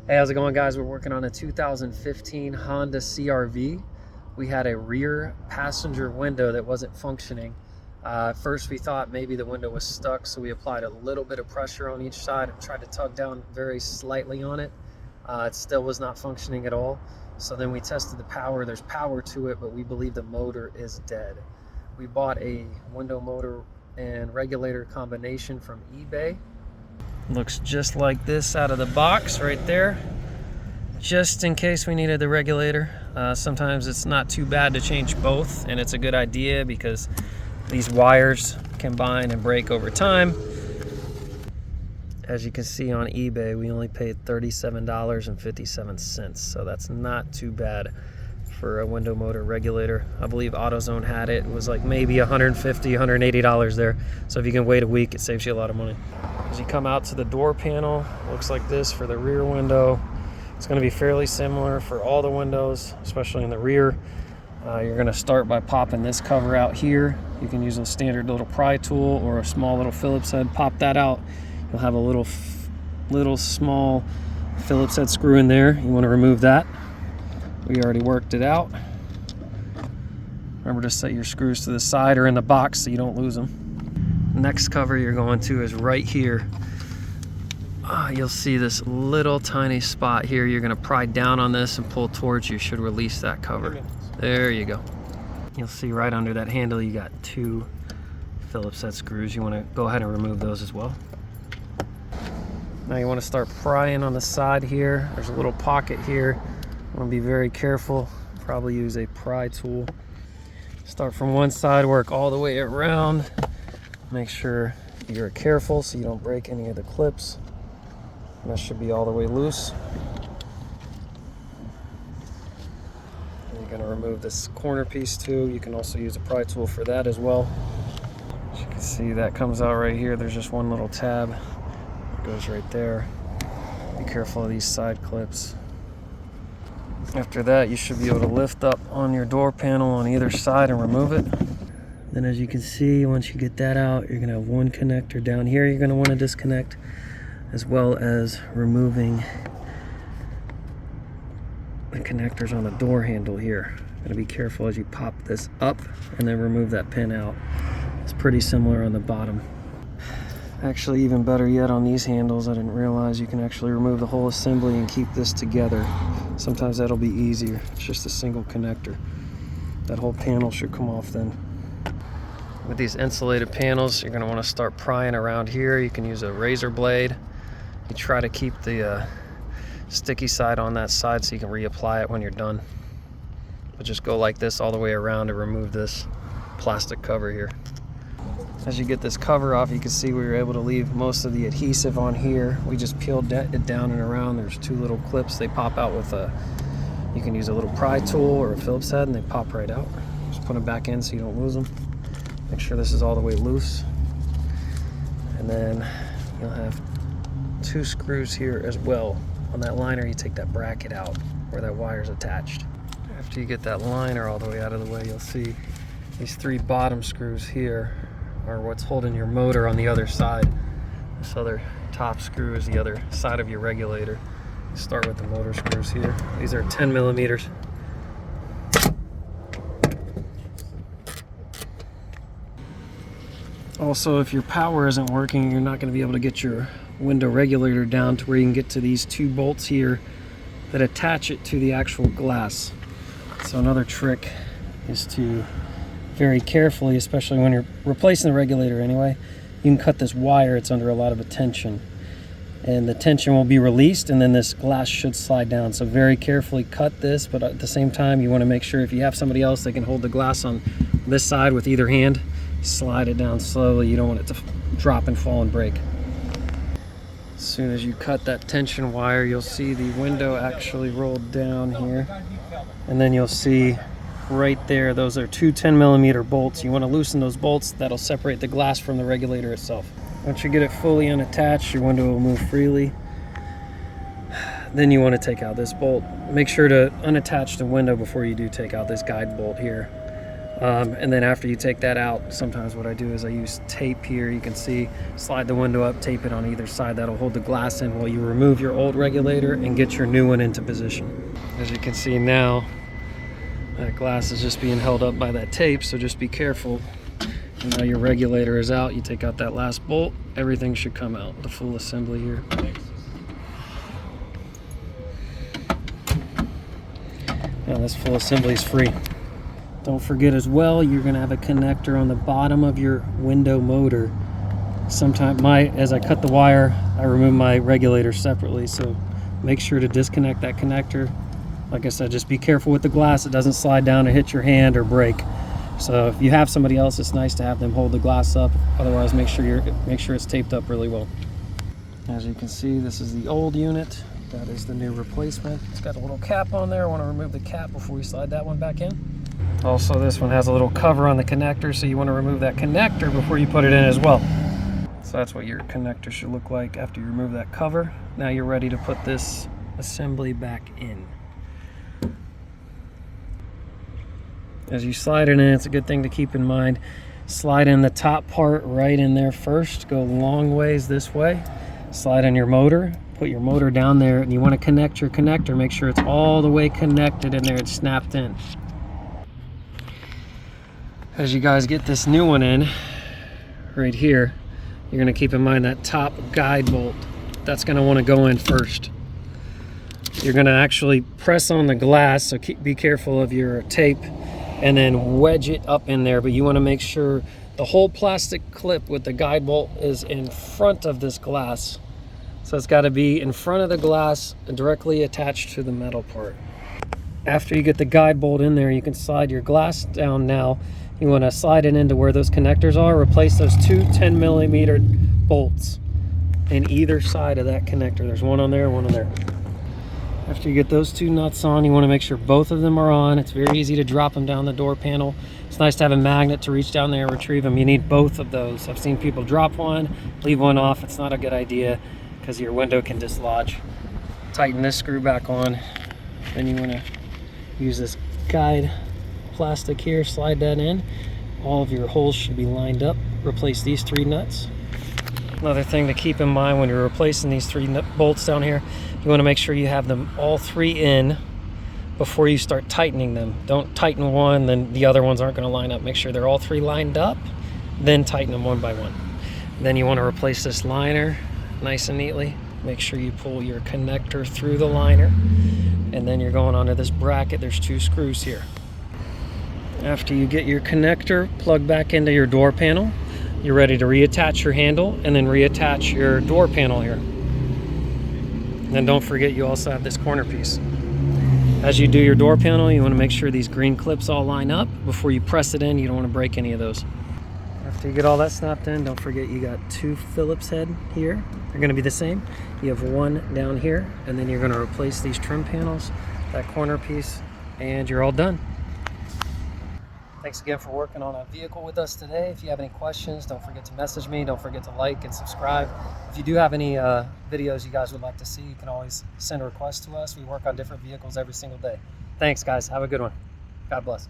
Hey, how's it going, guys? We're working on a 2015 Honda CRV. We had a rear passenger window that wasn't functioning. First we thought maybe the window was stuck, so we applied a little bit of pressure on each side and tried to tug down very slightly on it. It still was not functioning at all. So then we tested the power. There's power to it, but we believe the motor is dead. We bought a window motor and regulator combination from eBay. Looks just like this out of the box right there, just in case we needed the regulator. Sometimes it's not too bad to change both, and it's a good idea because these wires can bind and break over time. As you can see on eBay, we only paid $37.57, so that's not too bad for a window motor regulator. I believe AutoZone had it. It was like maybe $150, $180 there. So if you can wait a week, it saves you a lot of money. As you come out to the door panel, looks like this for the rear window. It's going to be fairly similar for all the windows, especially in the rear. You're going to start by popping this cover out here. You can use a standard little pry tool or a small little Phillips head. Pop that out. You'll have a little small Phillips head screw in there. You want to remove that. We already worked it out. Remember to set your screws to the side or in the box so you don't lose them. Next cover you're going to is right here. You'll see this little tiny spot here. You're going to pry down on this and pull towards you. Should release that cover. There you go. You'll see right under that handle you got two Phillips head screws. You want to go ahead and remove those as well. Now you want to start prying on the side here. There's a little pocket here. You want to be very careful. Probably use a pry tool. Start from one side, work all the way around. Make sure you're careful so you don't break any of the clips. And that should be all the way loose. And you're going to remove this corner piece too. You can also use a pry tool for that as well. As you can see, that comes out right here. There's just one little tab. It goes right there. Be careful of these side clips. After that, you should be able to lift up on your door panel on either side and remove it. Then as you can see, once you get that out, you're going to have one connector down here you're going to want to disconnect, as well as removing the connectors on the door handle here. Got to be careful as you pop this up and then remove that pin out. It's pretty similar on the bottom. Actually, even better yet on these handles, I didn't realize you can actually remove the whole assembly and keep this together. Sometimes that'll be easier. It's just a single connector. That whole panel should come off then. With these insulated panels, you're going to want to start prying around here. You can use a razor blade. You try to keep the sticky side on that side so you can reapply it when you're done. But just go like this all the way around to remove this plastic cover here. As you get this cover off, you can see we were able to leave most of the adhesive on here. We just peeled it down and around. There's two little clips. They pop out with you can use a little pry tool or a Phillips head and they pop right out. Just put them back in so you don't lose them. Make sure this is all the way loose. And then you'll have two screws here as well. On that liner, you take that bracket out where that wire's attached. After you get that liner all the way out of the way, you'll see these three bottom screws here are what's holding your motor on the other side. This other top screw is the other side of your regulator. Start with the motor screws here. These are 10 millimeters. Also, if your power isn't working, you're not going to be able to get your window regulator down to where you can get to these two bolts here that attach it to the actual glass. So another trick is to very carefully, especially when you're replacing the regulator anyway, you can cut this wire. It's under a lot of tension. And the tension will be released and then this glass should slide down. So very carefully cut this, but at the same time you want to make sure if you have somebody else that can hold the glass on this side with either hand, slide it down slowly. You don't want it to drop and fall and break. As soon as you cut that tension wire, you'll see the window actually rolled down here. And then you'll see right there, those are two 10 millimeter bolts. You want to loosen those bolts. That'll separate the glass from the regulator itself. Once you get it fully unattached, your window will move freely. Then you want to take out this bolt. Make sure to unattach the window before you do take out this guide bolt here. And then after you take that out, sometimes what I do is I use tape here. You can see, slide the window up, tape it on either side. That'll hold the glass in while you remove your old regulator and get your new one into position. As you can see now, that glass is just being held up by that tape, so just be careful. And now your regulator is out. You take out that last bolt, everything should come out. The full assembly here. Now this full assembly is free. Don't forget as well, you're going to have a connector on the bottom of your window motor. Sometimes as I cut the wire, I remove my regulator separately, so make sure to disconnect that connector. Like I said, just be careful with the glass. It doesn't slide down and hit your hand or break. So if you have somebody else, it's nice to have them hold the glass up. Otherwise, make sure it's taped up really well. As you can see, this is the old unit. That is the new replacement. It's got a little cap on there. I want to remove the cap before we slide that one back in. Also, this one has a little cover on the connector, so you want to remove that connector before you put it in as well. So that's what your connector should look like after you remove that cover. Now you're ready to put this assembly back in. As you slide it in, it's a good thing to keep in mind. Slide in the top part right in there first. Go long ways this way. Slide in your motor. Put your motor down there, and you want to connect your connector. Make sure it's all the way connected in there. It's snapped in. As you guys get this new one in, right here, you're going to keep in mind that top guide bolt. That's going to want to go in first. You're going to actually press on the glass, so be careful of your tape, and then wedge it up in there. But you want to make sure the whole plastic clip with the guide bolt is in front of this glass. So it's got to be in front of the glass and directly attached to the metal part. After you get the guide bolt in there, you can slide your glass down now. You want to slide it into where those connectors are. Replace those two 10mm bolts in either side of that connector. There's one on there, one on there. After you get those two nuts on, you want to make sure both of them are on. It's very easy to drop them down the door panel. It's nice to have a magnet to reach down there and retrieve them. You need both of those. I've seen people drop one, leave one off. It's not a good idea because your window can dislodge. Tighten this screw back on. Then you want to use this guide plastic here, slide that in. All of your holes should be lined up. Replace these three nuts. Another thing to keep in mind when you're replacing these three bolts down here, you want to make sure you have them all three in before you start tightening them. Don't tighten one, then the other ones aren't going to line up. Make sure they're all three lined up, then tighten them one by one. Then you want to replace this liner nice and neatly. Make sure you pull your connector through the liner, and then you're going onto this bracket. There's two screws here. After you get your connector plugged back into your door panel, you're ready to reattach your handle and then reattach your door panel here. And don't forget, you also have this corner piece. As you do your door panel, you want to make sure these green clips all line up. Before you press it in, you don't want to break any of those. After you get all that snapped in, don't forget you got two Phillips head here. They're going to be the same. You have one down here, and then you're going to replace these trim panels, that corner piece, and you're all done. Thanks again for working on a vehicle with us today. If you have any questions, don't forget to message me. Don't forget to like and subscribe. If you do have any videos you guys would like to see, you can always send a request to us. We work on different vehicles every single day. Thanks, guys. Have a good one. God bless.